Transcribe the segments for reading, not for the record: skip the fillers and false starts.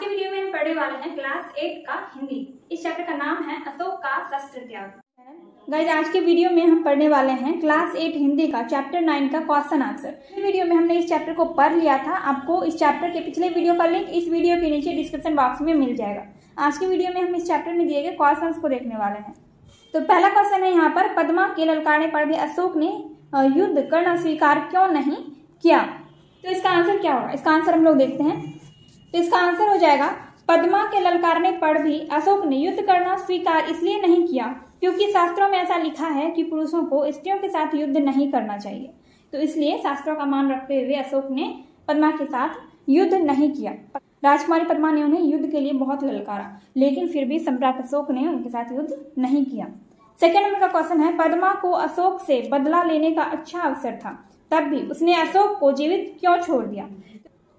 के वीडियो में हम पढ़ने वाले हैं क्लास 8 का हिंदी। इस चैप्टर का नाम है अशोक का शस्त्र त्याग। गाइस, आज के वीडियो में हम पढ़ने वाले हैं क्लास 8 हिंदी का चैप्टर 9 का क्वेश्चन आंसर। इस वीडियो में हमने इस चैप्टर को पढ़ लिया था। आपको इस चैप्टर के पिछले वीडियो का लिंक इस वीडियो के नीचे डिस्क्रिप्शन बॉक्स में मिल जाएगा। आज के वीडियो में हम इस चैप्टर में दिए गए क्वेश्चंस को देखने वाले हैं। तो पहला क्वेश्चन है यहाँ पर, पद्मा के ललकारने पर भी अशोक ने युद्ध करना स्वीकार क्यों नहीं किया? तो इसका आंसर क्या होगा? इसका आंसर हम लोग देखते हैं। तो इसका आंसर हो जाएगा, पद्मा के ललकारने पर भी अशोक ने युद्ध करना स्वीकार इसलिए नहीं किया क्योंकि शास्त्रों में ऐसा लिखा है कि पुरुषों को स्त्रियों के साथ युद्ध नहीं करना चाहिए। तो इसलिए शास्त्रों का मान रखते हुए अशोक ने पद्मा के साथ युद्ध नहीं किया। राजकुमारी पद्मा ने उन्हें युद्ध के लिए बहुत ललकारा, लेकिन फिर भी सम्राट अशोक ने उनके साथ युद्ध नहीं किया। सेकेंड नंबर का क्वेश्चन है, पद्मा को अशोक से बदला लेने का अच्छा अवसर था, तब भी उसने अशोक को जीवित क्यों छोड़ दिया?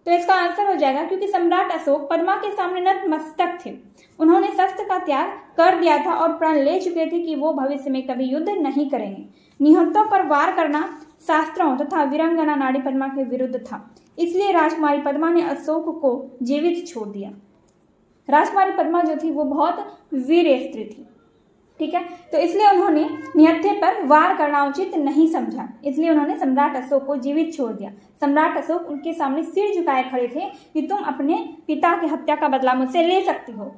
तो इसका आंसर हो जाएगा, क्योंकि सम्राट अशोक पद्मा के सामने नतमस्तक थे। उन्होंने शस्त्र का त्याग कर दिया था और प्रण ले चुके थे कि वो भविष्य में कभी युद्ध नहीं करेंगे। निहत्तों पर वार करना शास्त्रों तथा वीरांगना नाड़ी पद्मा के विरुद्ध था, इसलिए राजकुमारी पद्मा ने अशोक को जीवित छोड़ दिया। राजकुमारी पद्मा जो थी वो बहुत वीर स्त्री थी, ठीक है। तो इसलिए उन्होंने निहत्थे पर वार करना उचित नहीं समझा, इसलिए उन्होंने सम्राट अशोक को जीवित छोड़ दिया। सम्राट अशोक उनके सामने सिर झुकाए खड़े थे कि तुम अपने पिता की हत्या का बदला मुझसे ले सकती हो,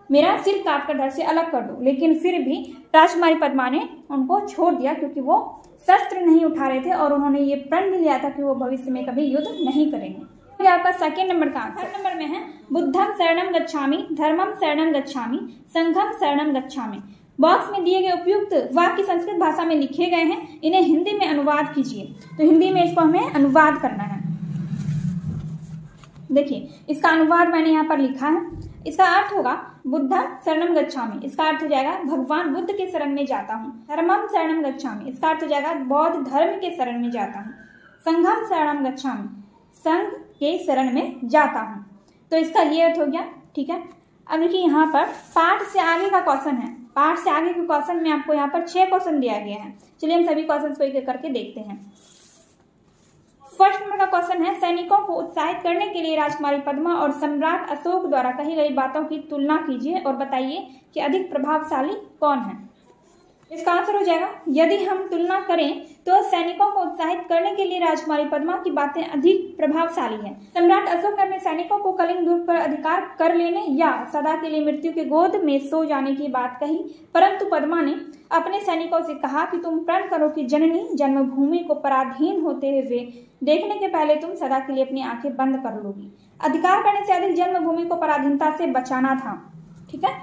मेरा सिर काट कर धड़ से अलग कर दो। लेकिन फिर भी राजकुमारी पद्मा ने उनको छोड़ दिया क्योंकि वो शस्त्र नहीं उठा रहे थे और उन्होंने ये प्रण भी लिया था कि वो भविष्य में कभी युद्ध नहीं करेंगे। आपका सेकेंड नंबर का आंसर नंबर में है, बुद्धम शरणम गच्छामि, धर्मम शरणम गच्छामि, संघम शरणम गच्छामि। बॉक्स में दिए गए उपयुक्त वाक्य संस्कृत भाषा में लिखे गए हैं, इन्हें हिंदी में अनुवाद कीजिए। तो हिंदी में इसको हमें अनुवाद करना है। देखिए, इसका अनुवाद मैंने यहाँ पर लिखा है। इसका अर्थ होगा, बुद्धम शरणम गच्छामि, इसका अर्थ हो जाएगा भगवान बुद्ध के शरण में जाता हूँ। धर्मम शरणम गच्छामि, इसका अर्थ हो जाएगा बौद्ध धर्म के शरण में जाता हूँ। संघम शरणम गच्छामि, संघ के शरण में जाता हूँ। तो इसका ये अर्थ हो गया, ठीक है। अब देखिए, यहाँ पर पाठ से आगे का क्वेश्चन है। पाठ से आगे के क्वेश्चन में आपको यहाँ पर 6 क्वेश्चन दिया गया है। चलिए हम सभी क्वेश्चन को एक एक करके देखते हैं। फर्स्ट नंबर का क्वेश्चन है, सैनिकों को उत्साहित करने के लिए राजकुमारी पद्मा और सम्राट अशोक द्वारा कही गई बातों की तुलना कीजिए और बताइए कि अधिक प्रभावशाली कौन है। इसका आंसर हो जाएगा, यदि हम तुलना करें तो सैनिकों को उत्साहित करने के लिए राजकुमारी पद्मा की बातें अधिक प्रभावशाली हैं। सम्राट अशोक ने अपने सैनिकों को कलिंग दुर्ग पर अधिकार कर लेने या सदा के लिए मृत्यु के गोद में सो जाने की बात कही, परंतु पद्मा ने अपने सैनिकों से कहा कि तुम प्रण करो कि जननी जन्मभूमि को पराधीन होते हुए देखने के पहले तुम सदा के लिए अपनी आंखें बंद कर लोगी। अधिकार करने से अधिक जन्मभूमि को पराधीनता से बचाना था, ठीक है।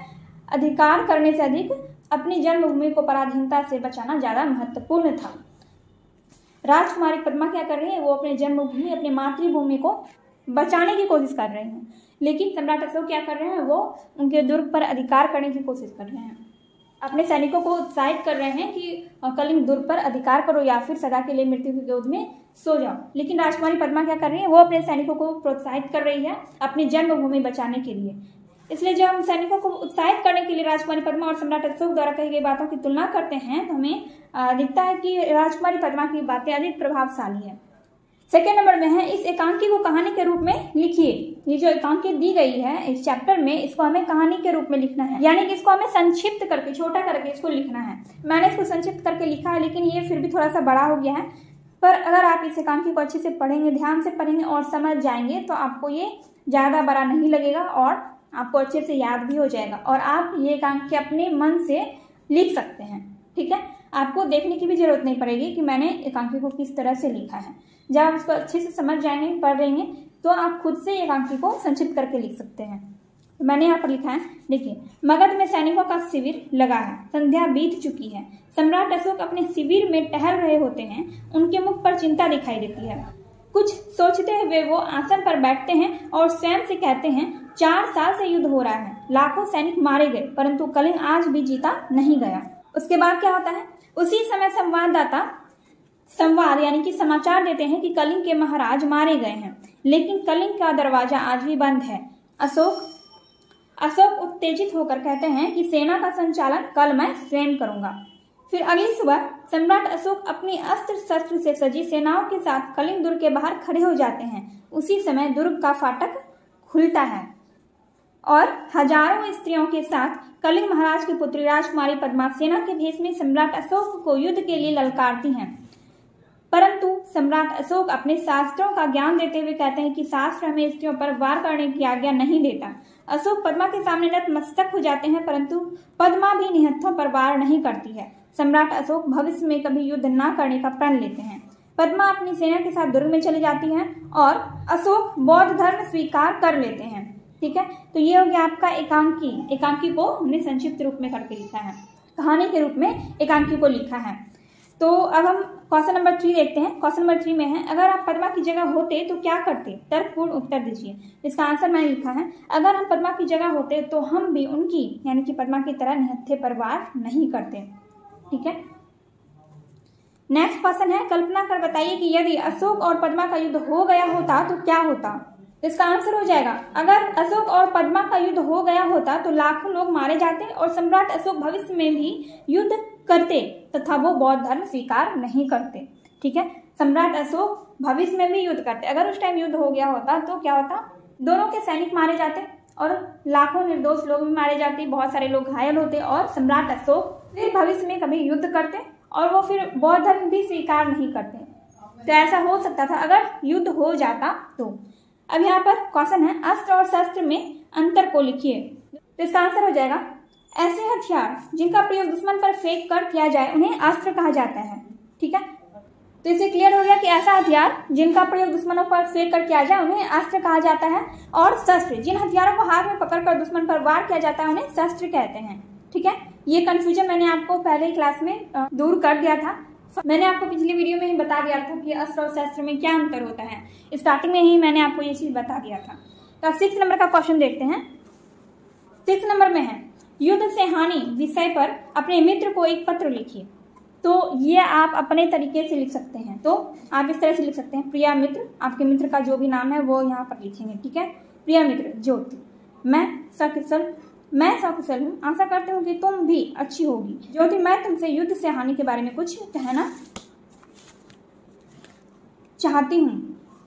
अधिकार करने से अधिक अपनी जन्मभूमि को पराधीनता से बचाना ज्यादा महत्वपूर्ण था। राजकुमारी पद्मा क्या कर रही है? वो अपने जन्मभूमि, अपनी मातृभूमि को बचाने की कोशिश कर रहे हैं, लेकिन सम्राट अशोक क्या कर रहे हैं? वो उनके दुर्ग पर अधिकार करने की कोशिश कर रहे हैं। अपने सैनिकों को उत्साहित कर रहे हैं कि कलिंग दुर्ग पर अधिकार करो या फिर सदा के लिए मृत्यु की गोद में सो जाओ। लेकिन राजकुमारी पद्मा क्या कर रही है? वो अपने सैनिकों को प्रोत्साहित कर रही है अपनी जन्मभूमि बचाने के लिए। इसलिए जब हम सैनिकों को उत्साहित करने के लिए राजकुमारी पद्मा और सम्राट अशोक द्वारा कही गई बातों की तुलना करते हैं तो हमें दिखता है कि राजकुमारी पद्मा की बातें अधिक प्रभावशाली है। सेकेंड नंबर में है, इस एकांकी को कहानी के रूप में लिखिए। ये जो एकांकी दी गई है इस चैप्टर में, इसको हमें कहानी के रूप में लिखना है, यानी कि इसको हमें संक्षिप्त करके, छोटा करके इसको लिखना है। मैंने इसको संक्षिप्त करके लिखा है, लेकिन ये फिर भी थोड़ा सा बड़ा हो गया है। पर अगर आप इस एकांकी को अच्छे से पढ़ेंगे, ध्यान से पढ़ेंगे और समझ जाएंगे तो आपको ये ज्यादा बड़ा नहीं लगेगा और आपको अच्छे से याद भी हो जाएगा और आप ये एकांकी अपने मन से लिख सकते हैं, ठीक है। आपको देखने की भी जरूरत नहीं पड़ेगी कि मैंने एकांकी को किस तरह से लिखा है। जब आप इसको अच्छे से समझ जाएंगे, पढ़ लेंगे, तो आप खुद से एकांकी को संक्षिप्त करके लिख सकते हैं। तो मैंने यहाँ पर लिखा है, देखिए, मगध में सैनिकों का शिविर लगा है, संध्या बीत चुकी है। सम्राट अशोक अपने शिविर में टहल रहे होते हैं, उनके मुख पर चिंता दिखाई देती है। कुछ सोचते हुए वो आसन पर बैठते हैं और स्वयं से कहते हैं, 4 साल से युद्ध हो रहा है, लाखों सैनिक मारे गए, परंतु कलिंग आज भी जीता नहीं गया। उसके बाद क्या होता है? उसी समय संवाददाता संवाद यानी कि समाचार देते हैं कि कलिंग के महाराज मारे गए हैं, लेकिन कलिंग का दरवाजा आज भी बंद है। अशोक उत्तेजित होकर कहते हैं कि सेना का संचालन कल मैं स्वयं करूंगा। फिर अगली सुबह सम्राट अशोक अपनी अस्त्र शस्त्र से सजी सेनाओं के साथ कलिंग दुर्ग के बाहर खड़े हो जाते हैं। उसी समय दुर्ग का फाटक खुलता है। और हजारों स्त्रियों के साथ कलिंग महाराज की पुत्री राजकुमारी पद्मा सेना के भेष में सम्राट अशोक को युद्ध के लिए ललकारती हैं। परंतु सम्राट अशोक अपने शास्त्रों का ज्ञान देते हुए कहते हैं कि शास्त्र हमें स्त्रियों पर वार करने की आज्ञा नहीं देता। अशोक पद्मा के सामने नतमस्तक हो जाते हैं, परंतु पद्मा भी निहत्थों पर वार नहीं करती है। सम्राट अशोक भविष्य में कभी युद्ध न करने का प्रण लेते हैं। पद्मा अपनी सेना के साथ दुर्ग में चली जाती हैं और अशोक बौद्ध धर्म स्वीकार कर लेते हैं। ठीक है, तो ये हो गया आपका एकांकी। एकांकी को हमने संक्षिप्त रूप में करके लिखा है, कहानी के रूप में एकांकी को लिखा है। तो अब हम क्वेश्चन नंबर 3 देखते हैं। क्वेश्चन नंबर 3 में है, अगर आप पद्मा की जगह होते तो क्या करते? तर्कपूर्ण उत्तर दीजिए। इसका आंसर मैंने लिखा है, अगर हम पद्मा की जगह होते तो हम भी उनकी यानी कि पद्मा की तरह निहत्थे पर वार नहीं करते। ठीक है, नेक्स्ट क्वेश्चन है, कल्पना कर बताइए कि यदि अशोक और पद्मा का युद्ध हो गया होता तो क्या होता? इसका आंसर हो जाएगा, अगर अशोक और पद्मा का युद्ध हो गया होता तो लाखों लोग मारे जाते और सम्राट अशोक भविष्य में भी युद्ध करते तथा वो बौद्ध धर्म स्वीकार नहीं करते। ठीक है, सम्राट अशोक भविष्य में भी युद्ध करते। अगर उस टाइम युद्ध हो गया होता तो क्या होता? दोनों के सैनिक मारे जाते और लाखों निर्दोष लोग भी मारे जाते, बहुत सारे लोग घायल होते और सम्राट अशोक फिर भविष्य में कभी युद्ध करते और वो फिर बौद्ध धर्म भी स्वीकार नहीं करते। तो ऐसा हो सकता था अगर युद्ध हो जाता तो। अब यहाँ पर क्वेश्चन है, अस्त्र और शस्त्र में अंतर को लिखिए। तो इसका आंसर हो जाएगा, ऐसे हथियार जिनका प्रयोग दुश्मन पर फेंक कर किया जाए उन्हें अस्त्र कहा जाता है। ठीक है, तो इससे क्लियर हो गया कि ऐसा हथियार जिनका प्रयोग दुश्मनों पर फेंक कर किया जाए उन्हें अस्त्र कहा जाता है, और शस्त्र जिन हथियारों को हाथ में पकड़कर दुश्मन पर वार किया जाता है उन्हें शस्त्र कहते हैं। ठीक है, ये कंफ्यूजन मैंने आपको पहले क्लास में दूर कर दिया था। मैंने आपको पिछली वीडियो में ही बता दिया था कि अस्त्र और शस्त्र में क्या अंतर होता है। स्टार्टिंग में ही मैंने आपको ये चीज बता दिया था। तो 6 नंबर का क्वेश्चन देखते हैं। 6 नंबर में है, युद्ध से हानि विषय पर अपने मित्र को एक पत्र लिखिए। तो ये आप अपने तरीके से लिख सकते हैं। तो आप इस तरह से लिख सकते हैं, प्रिया मित्र, आपके मित्र का जो भी नाम है वो यहाँ पर लिखेंगे। ठीक है, प्रिया मित्र ज्योति, मैं सकुशल हूँ, आशा करती हूँ कि तुम भी अच्छी होगी। ज्योति, मैं तुमसे युद्ध से हानि के बारे में कुछ कहना चाहती हूँ।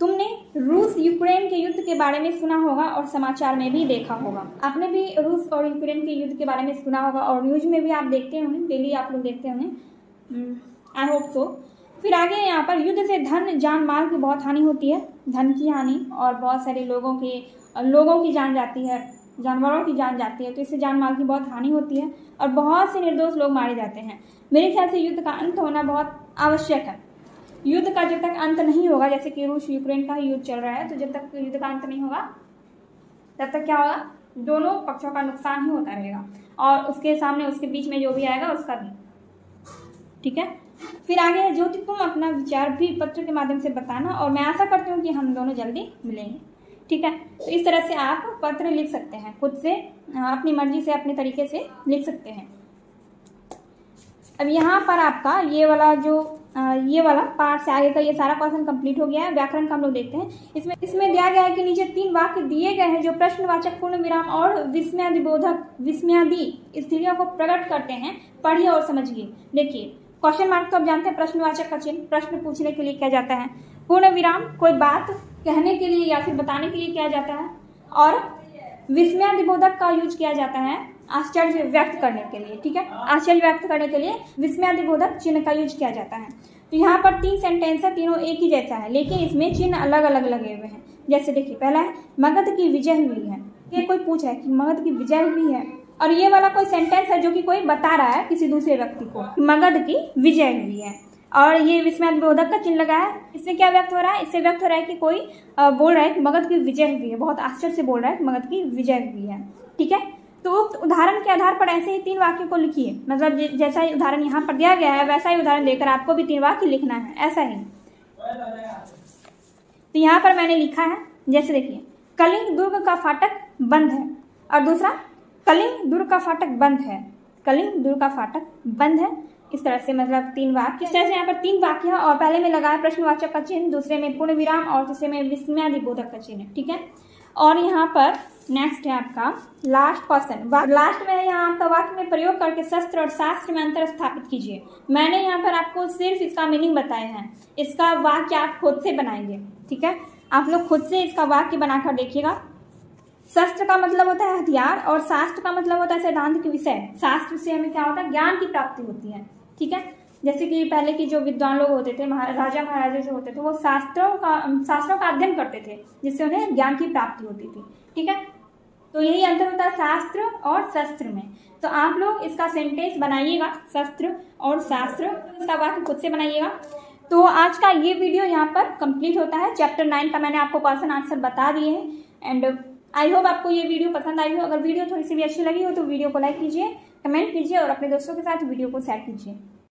तुमने रूस यूक्रेन के युद्ध के बारे में सुना होगा और समाचार में भी देखा होगा। आपने भी रूस और यूक्रेन के युद्ध के बारे में सुना होगा और न्यूज में भी आप देखते होंगे, डेली आप लोग देखते होंगे, आई होप सो। फिर आगे यहाँ पर युद्ध से धन जान माल की बहुत हानि होती है, धन की हानि, और बहुत सारे लोगों की जान जाती है, जानवरों की जान जाती है। तो इससे जान माल की बहुत हानि होती है और बहुत से निर्दोष लोग मारे जाते हैं। मेरे ख्याल से युद्ध का अंत होना बहुत आवश्यक है। युद्ध का जब तक अंत नहीं होगा, जैसे कि रूस यूक्रेन का युद्ध चल रहा है, तो जब तक युद्ध का अंत नहीं होगा तब तक क्या होगा, दोनों पक्षों का नुकसान ही होता रहेगा और उसके सामने उसके बीच में जो भी आएगा उसका भी। ठीक है, फिर आगे है, ज्योति तुम अपना विचार भी पत्र के माध्यम से बताना और मैं आशा करती हूँ कि हम दोनों जल्दी मिलेंगे। ठीक है, तो इस तरह से आप पत्र लिख सकते हैं, खुद से अपनी मर्जी से अपने तरीके से लिख सकते हैं। अब यहाँ पर आपका ये वाला पार्ट से आगे का ये सारा क्वेश्चन कंप्लीट हो गया है। व्याकरण का हम लोग देखते हैं। इसमें दिया गया है कि नीचे 3 वाक्य दिए गए हैं जो प्रश्नवाचक, पूर्ण विराम और विस्मयादि स्थितियों को प्रकट करते हैं। पढ़िए और समझिए। देखिए, क्वेश्चन मार्क तो आप जानते हैं, प्रश्नवाचक का चिन्ह प्रश्न पूछने के लिए किया जाता है। पूर्ण विराम कोई बात कहने के लिए या फिर बताने के लिए किया जाता है, और विस्मयादिबोधक का यूज किया जाता है आश्चर्य व्यक्त करने के लिए। ठीक है, आश्चर्य व्यक्त करने के लिए विस्मयादिबोधक चिन्ह का यूज किया जाता है। तो यहाँ पर 3 सेंटेंस है, तीनों एक ही जैसा है, लेकिन इसमें चिन्ह अलग अलग लगे हुए हैं। जैसे देखिए, पहला है मगध की विजय हुई है। ये कोई पूछा है कि मगध की विजय हुई है, और ये वाला कोई सेंटेंस है जो कि कोई बता रहा है किसी दूसरे व्यक्ति को मगध की विजय हुई है, और ये विस्मयादिबोधक का चिन्ह लगा है। इससे क्या व्यक्त हो रहा है? इससे व्यक्त हो रहा है कि कोई बोल रहा है कि मगध की विजय हुई है, बहुत आश्चर्य से बोल रहा है कि मगध की विजय हुई है। ठीक है, तो उक्त उदाहरण के आधार पर ऐसे ही 3 वाक्यों को लिखिए। मतलब जैसा ही उदाहरण यहाँ पर दिया गया है वैसा ही उदाहरण देकर आपको भी 3 वाक्य लिखना है, ऐसा ही। तो यहाँ पर मैंने लिखा है, जैसे देखिए, कलिंग दुर्ग का फाटक बंद है, और दूसरा कलिंग दुर्ग का फाटक बंद है, कलिंग दुर्ग का फाटक बंद है। इस तरह से मतलब 3 वाक्य। इस तरह से यहाँ पर 3 वाक्य है, और पहले में लगा है प्रश्नवाचक का चिन्ह, दूसरे में पूर्ण विराम और तीसरे में विस्मयादिबोधक का चिन्ह। ठीक है, और यहाँ पर नेक्स्ट है आपका लास्ट क्वेश्चन। लास्ट में है यहाँ आपका वाक्य में प्रयोग करके शस्त्र और शास्त्र में अंतर स्थापित कीजिए। मैंने यहाँ पर आपको सिर्फ इसका मीनिंग बताया है, इसका वाक्य आप खुद से बनाएंगे। ठीक है, आप लोग खुद से इसका वाक्य बनाकर देखिएगा। शस्त्र का मतलब होता है हथियार और शास्त्र का मतलब होता है सिद्धांत के विषय। शास्त्र से हमें क्या होता है, ज्ञान की प्राप्ति होती है। ठीक है, जैसे कि पहले की जो विद्वान लोग होते थे, राजा महाराजा जो होते थे, वो शास्त्रों का अध्ययन करते थे, जिससे उन्हें ज्ञान की प्राप्ति होती थी। ठीक है, तो यही अंतर होता है शास्त्र और शस्त्र में। तो आप लोग इसका सेंटेंस बनाइएगा, शस्त्र और शास्त्र, इसका वाक्य खुद से बनाइएगा। तो आज का ये वीडियो यहाँ पर कंप्लीट होता है। चैप्टर 9 का मैंने आपको क्वेश्चन आंसर बता दिए हैं एंड आई होप आपको ये वीडियो पसंद आई हो। अगर वीडियो थोड़ी सी भी अच्छी लगी हो तो वीडियो को लाइक कीजिए, कमेंट कीजिए और अपने दोस्तों के साथ वीडियो को शेयर कीजिए।